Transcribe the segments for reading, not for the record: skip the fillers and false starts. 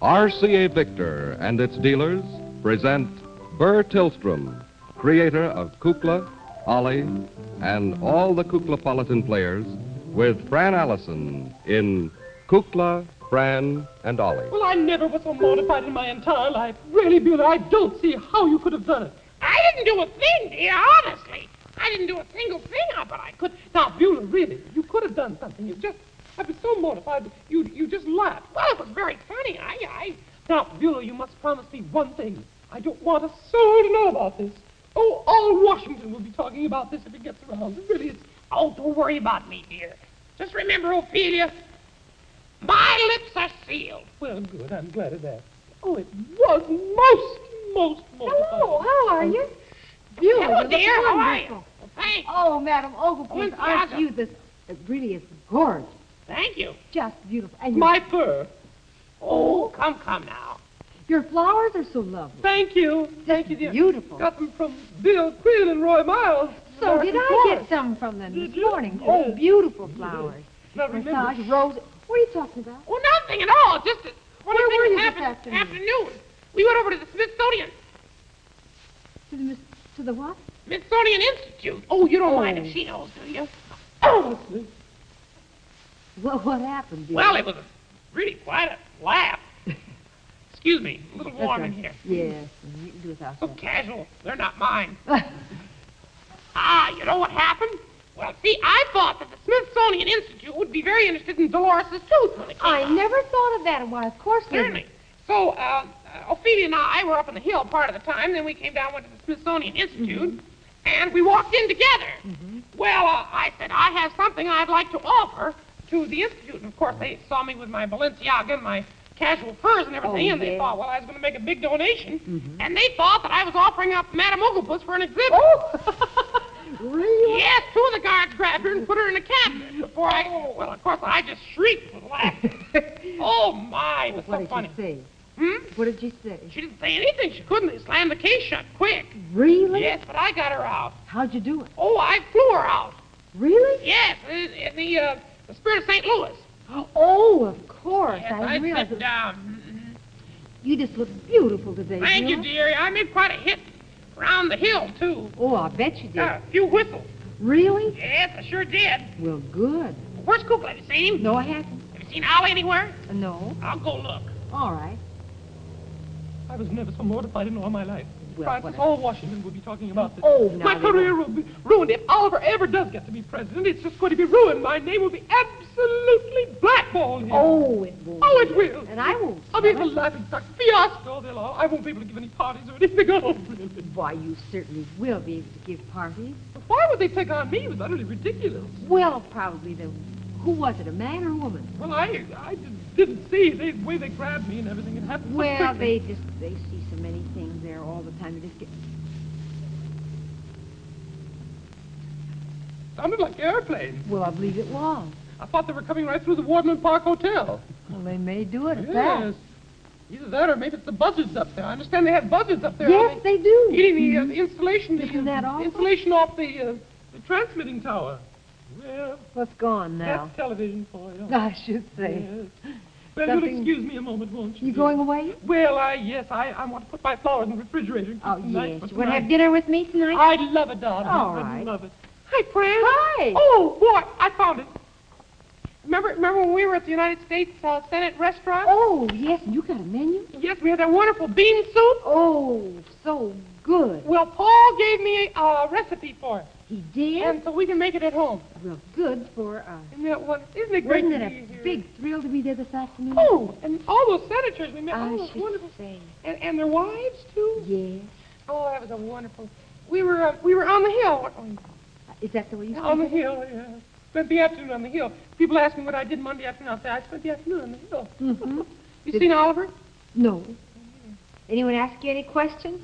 RCA Victor and its dealers present Burr Tillstrom, creator of Kukla, Ollie, and all the Kuklapolitan players, with Fran Allison in Kukla, Fran and Ollie. Well, I never was so mortified in my entire life. Really, Beulah, I don't see how you could have done it. I didn't do a thing, dear, honestly. I didn't do a single thing, but I could. Now, Beulah, really, you could have done something. I was so mortified. You just laughed. Well, it was very funny. Now, Beulah, you must promise me one thing. I don't want a soul to know about this. Oh, all Washington will be talking about this if it gets around. It really is. Oh, don't worry about me, dear. Just remember, Ophelia, my lips are sealed. Well, good. I'm glad of that. Oh, it was most mortifying. Hello, how are you? Beulah, Hello, you dear. look How are you? wonderful. Well, thanks. Oh, Madam Oglepiece, aren't you this? It really is gorgeous. Thank you. Just beautiful. And My fur. Oh, come now. your flowers are so lovely. Thank you. Thank you, dear. Beautiful. Got them from Bill Quinn and Roy Miles. So did I Flowers. get some from them Did this you? morning. Yes. Oh, beautiful flowers. Now, remember, Massage, roses. What are you talking about? Oh, nothing at all. Just one Where of the were things you this happened afternoon? We went over to the Smithsonian To the what? Smithsonian Institute. Oh, you don't mind if she knows, do you? honestly. Well, what happened, Beulah? Well, it was really quite a laugh. Excuse me, a little That's warm right. in here. Yes, you can do without So that. casual. They're not mine. You know what happened? Well, see, I thought that the Smithsonian Institute would be very interested in Dolores' tooth when it came I out. never thought of that. Why, of course they Certainly. So, Ophelia and I were up on the hill part of the time. Then we came down, went to the Smithsonian Institute, and we walked in together. Well, I said, I have something I'd like to offer to the Institute. And, of course, they saw me with my Balenciaga and my casual furs and everything, Oh, and they yeah. thought, well, I was going to make a big donation. And they thought that I was offering up Madame Oglepus for an exhibit. Really? Yes, two of the guards grabbed her and put her in a cabinet before well, of course, I just shrieked with laughter. Oh, my, it was What so did funny. you say? Hmm? What did you say? She didn't say anything. She couldn't. They slammed the case shut quick. Really? Yes, but I got her out. How'd you do it? Oh, I flew her out. Really? Yes, in the Spirit of St. Louis. Oh, of course. Yes, I I realized sit it. down. You just look beautiful today, Thank you, Beulah. dearie. I made quite a hit around the hill, too. Oh, I bet you did. Got a few whistles. Really? Yes, I sure did. Well, good. Where's Kukla? Have you seen him? No, I haven't. Have you seen Ollie anywhere? No. I'll go look. All right. I was never so mortified in all my life. Well, Francis, whatever. all Washington will be talking about this. Oh, now My they career will be ruined. If Oliver ever does get to be president, it's just going to be ruined. My name will be absolutely blackballed here. Oh, it won't. Oh, it will. And I won't. I'll be a laughing stock fiasco. I won't be able to give any parties or anything. Oh, really. Why, you certainly will be able to give parties. Why would they take on me? It was utterly ridiculous. Well, probably who was it, a man or a woman? Well, I just didn't see the way they grabbed me and everything. It happened so Well, quickly. they see so many things there all the time. They just get... Sounded like airplanes. Well, I believe it was. I thought they were coming right through the Wardman Park Hotel. Well, they may do it at Yes. that. Either that or maybe it's the buzzards up there. I understand they have buzzards up there. Yes, they do. Eating the installation, Isn't that awful? installation off the transmitting tower. Well, What's gone now? that's television for you. I should say. Yes. Well, Something- you'll excuse me a moment, won't you? You dear? going away? Well, yes, I want to put my flowers in the refrigerator. Oh, tonight, yes. for You want to have tonight. dinner with me tonight? I'd love it, darling. All I'd right. love it. Hi, Fran. Hi. Oh, boy, I found it. Remember when we were at the United States Senate restaurant? Oh, yes, and you got a menu? Yes, we had that wonderful bean soup. Oh, so good. Well, Paul gave me a recipe for it, He did? and so we can make it at home. Well, good for us. Isn't it great Wasn't to it be a here? big thrill to be there this afternoon? Oh, and all those senators we met, I all those should wonderful, say. and their wives too. Yes. Oh, that was a wonderful. We were on the hill. weren't we? Is that the way you On the speak? hill, yeah. Spent the afternoon on the hill. People ask me what I did Monday afternoon. I'll say I spent the afternoon on the hill. Mm-hmm. You seen Oliver? No. Anyone ask you any questions?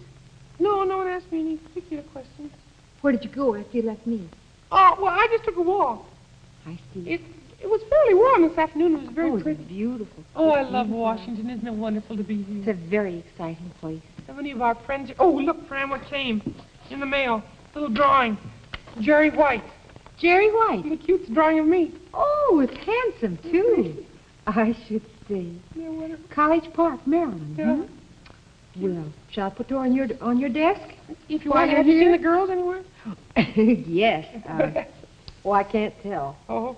No, no one asked me any particular questions. Where did you go after you left me? Oh, well, I just took a walk. I see. It was fairly warm this afternoon. It was very Oh, it's pretty. beautiful. Oh, I love Washington. Isn't it wonderful to be It's here? a very exciting place. So many of our friends. Oh, look, Fran, what came in the mail. Little drawing. Jerry White. Jerry White. The cutest drawing of me. Oh, it's handsome, too. I should say. Yeah, whatever. College Park, Maryland. Yeah. Hmm? Well, shall I put her on your desk? If you While want, you're have you seen here? the girls anywhere? Yes. I can't tell. Oh.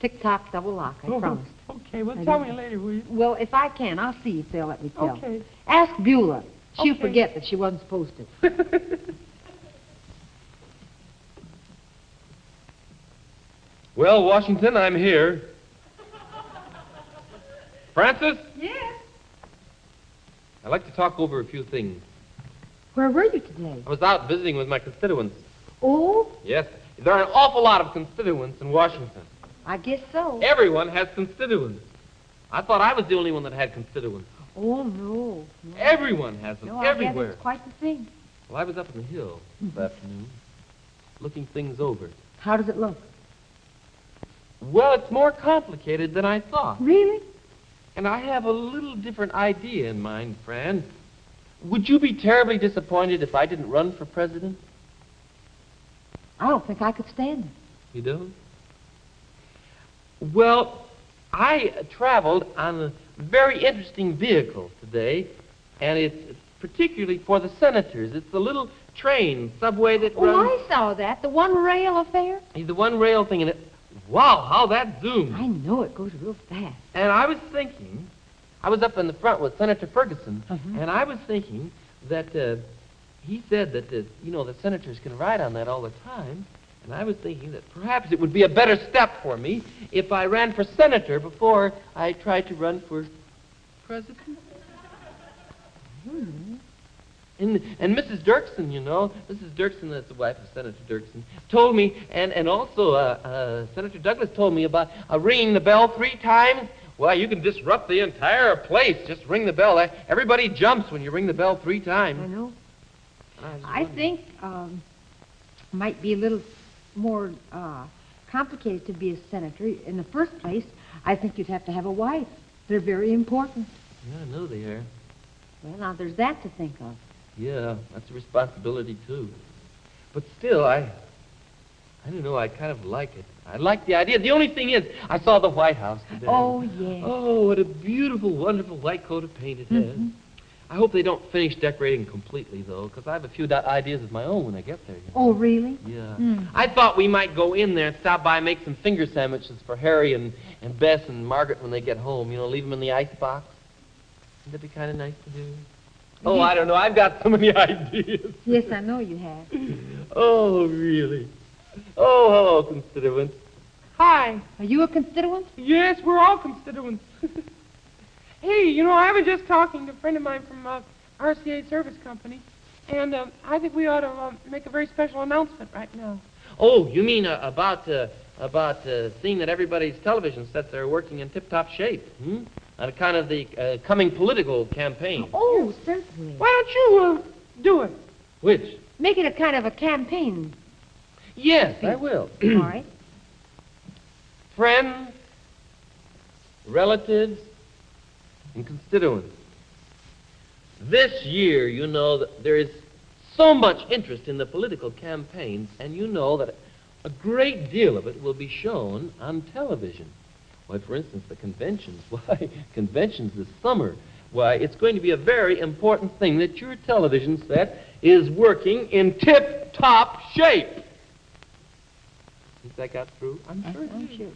Tick-tock, double lock, I promise. Okay, well, I tell don't- me later, will you? Well, if I can, I'll see if they'll let me tell. Okay. Ask Beulah. She'll Okay. forget that she wasn't supposed to. Well, Washington, I'm here. Francis, Yes. I'd like to talk over a few things. Where were you today? I was out visiting with my constituents. Oh, Yes, there are an awful lot of constituents in Washington. I guess so. Everyone has constituents. I thought I was the only one that had constituents. Oh, no. Everyone has them, No, I gather everywhere. it's quite the thing. Well, I was up in the hill this afternoon, looking things over. How does it look? Well, it's more complicated than I thought. Really? And I have a little different idea in mind, Fran. Would you be terribly disappointed if I didn't run for president? I don't think I could stand it. You don't? Well, I traveled on a very interesting vehicle today, and it's particularly for the senators. It's the little train, subway that Oh, runs... I saw that. The one-rail affair. The one rail thing, and it... Wow, how that zoomed. I know it goes real fast. And I was thinking, I was up in the front with Senator Ferguson, Uh-huh. and I was thinking that he said that, the senators can ride on that all the time, and I was thinking that perhaps it would be a better step for me if I ran for senator before I tried to run for president. And Mrs. Dirksen, Mrs. Dirksen, that's the wife of Senator Dirksen, told me, and also Senator Douglas told me about ringing the bell 3 times. Well, you can disrupt the entire place. Just ring the bell. Everybody jumps when you ring the bell 3 times. I know. was I wondering. think might be a little more complicated to be a senator. In the first place, I think you'd have to have a wife. They're very important. Yeah, I know they are. Well, now there's that to think of. Yeah, that's a responsibility, too. But still, I don't know, I kind of like it. I like the idea. The only thing is, I saw the White House today. Oh, yes. Oh, what a beautiful, wonderful white coat of paint it has. I hope they don't finish decorating completely, though, because I have a few ideas of my own when I get there. Oh, really? Yeah. Hmm. I thought we might go in there and stop by and make some finger sandwiches for Harry and Bess and Margaret when they get home. Leave them in the icebox. Wouldn't that be kind of nice to do? Oh, I don't know. I've got so many ideas. Yes, I know you have. Oh, really? Oh, hello, constituents. Hi. Are you a constituent? Yes, we're all constituents. Hey, I was just talking to a friend of mine from RCA Service Company, and I think we ought to make a very special announcement right now. Oh, you mean about seeing that everybody's television sets are working in tip-top shape, on account of the coming political campaign. Oh, certainly. Why don't you do it? Which? Make it a kind of a campaign. Yes, I will. All right. Friends, relatives, and constituents. This year, that there is so much interest in the political campaigns, and that a great deal of it will be shown on television. Why, for instance, the conventions. Why, conventions this summer. Why, it's going to be a very important thing that your television set is working in tip-top shape. Think that got through? I'm sure it did. Sure.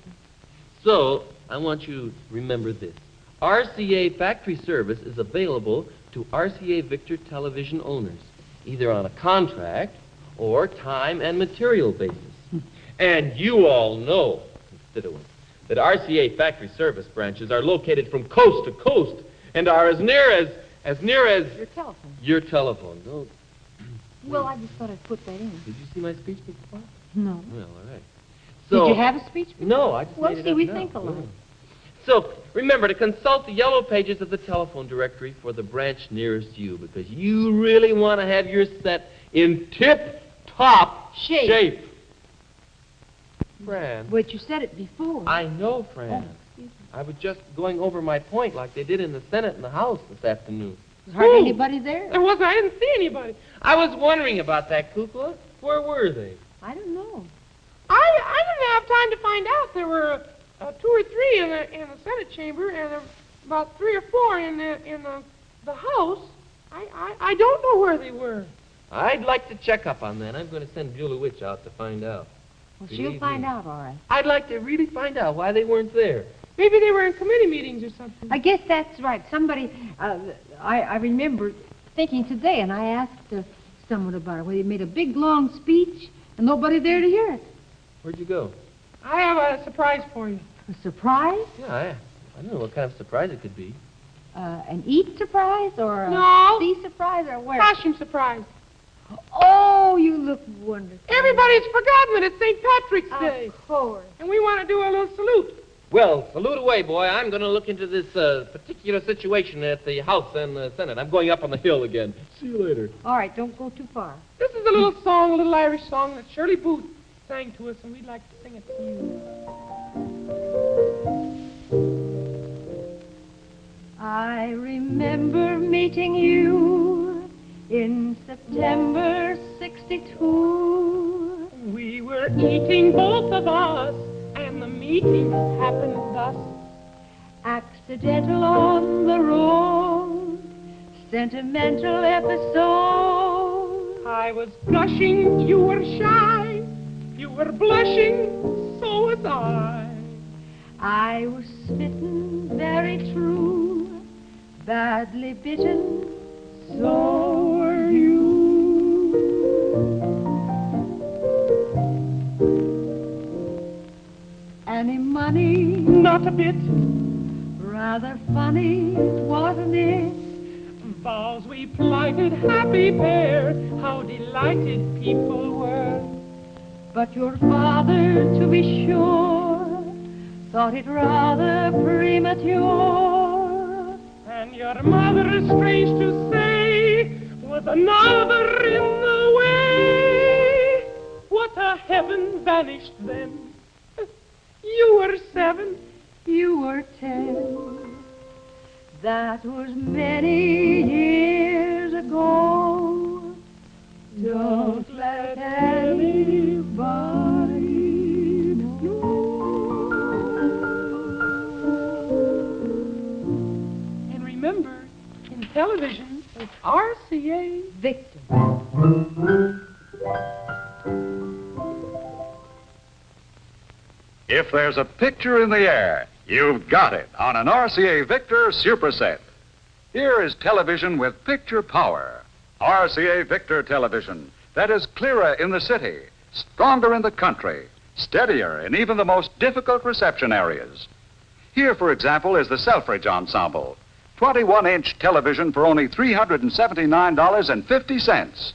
So, I want you to remember this. RCA Factory Service is available to RCA Victor television owners, either on a contract or time and material basis. And you all know, constituents, that RCA Factory Service branches are located from coast to coast and are as near as Your telephone. your telephone. Don't. Well, I just thought I'd put that in. Did you see my speech before? No. Well, all right. Did you have a speech? No, I just Well, made it see, up we now. think alike. Yeah. So, remember to consult the yellow pages of the telephone directory for the branch nearest you, because you really want to have your set in tip-top shape. Fran. But you said it before. I know, Fran. I was just going over my point like they did in the Senate and the House this afternoon. Was hardly anybody there? There wasn't. I didn't see anybody. I was wondering about that, Kukla. Where were they? I don't know. I have time to find out. There were 2 or 3 in the Senate chamber, and there were about 3 or 4 in the House. I don't know where they were. I'd like to check up on that. I'm going to send Beulah Witch out to find out. Well, she'll find out, all right. I'd like to really find out why they weren't there. Maybe they were in committee meetings or something. I guess that's right. Somebody, I remember thinking today, and I asked someone about it, where he made a big, long speech, and nobody there to hear it. Where'd you go? I have a surprise for you. A surprise? Yeah, I don't know what kind of surprise it could be. An eat surprise, or a No. see surprise, or where? Costume surprise. Oh, you look wonderful. Everybody's forgotten that it's St. Patrick's Day. Of course. And we want to do a little salute. Well, salute away, boy. I'm going to look into this particular situation at the House and the Senate. I'm going up on the hill again. See you later. All right, don't go too far. This is a little song, a little Irish song that Shirley Booth sang to us, and we'd like to sing it to you. I remember meeting you in September '62. We were eating, both of us, and the meeting happened thus. Accidental on the road, sentimental episode. I was blushing, you were shy. You were blushing, so was I. I was smitten, very true, badly bitten, so were you. Any money? Not a bit. Rather funny, wasn't it? Vows we plighted, happy pair, how delighted people were. But your father, to be sure, thought it rather premature. And your mother, strange to say, was another in the way. What a heaven vanished then. You were 7. You were 10. That was many years ago. Don't let anybody know. And remember, in television, it's RCA Victor. If there's a picture in the air, you've got it on an RCA Victor Superset. Here is television with picture power. RCA Victor television that is clearer in the city, stronger in the country, steadier in even the most difficult reception areas. Here, for example, is the Selfridge Ensemble. 21-inch television for only $379.50.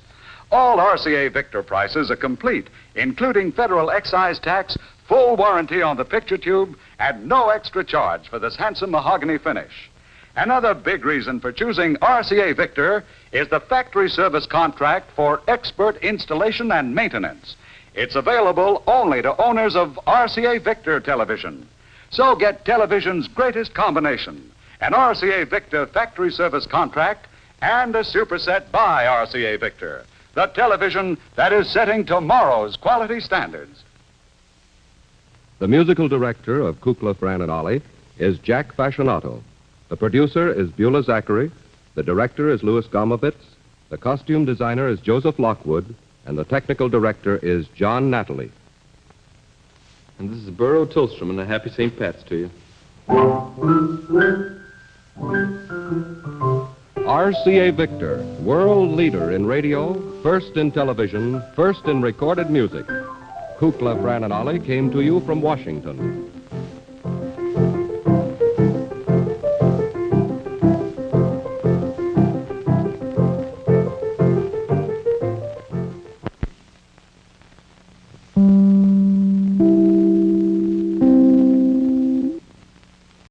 All RCA Victor prices are complete, including federal excise tax, full warranty on the picture tube, and no extra charge for this handsome mahogany finish. Another big reason for choosing RCA Victor is the factory service contract for expert installation and maintenance. It's available only to owners of RCA Victor television. So get television's greatest combination, an RCA Victor factory service contract and a superset by RCA Victor, the television that is setting tomorrow's quality standards. The musical director of Kukla, Fran and Ollie is Jack Fascinato. The producer is Beulah Zachary. The director is Louis Gomovitz. The costume designer is Joseph Lockwood. And the technical director is John Natalie. And this is Burrow Tillstrom and a happy St. Pat's to you. RCA Victor, world leader in radio, first in television, first in recorded music. Kukla, Fran and Ollie came to you from Washington.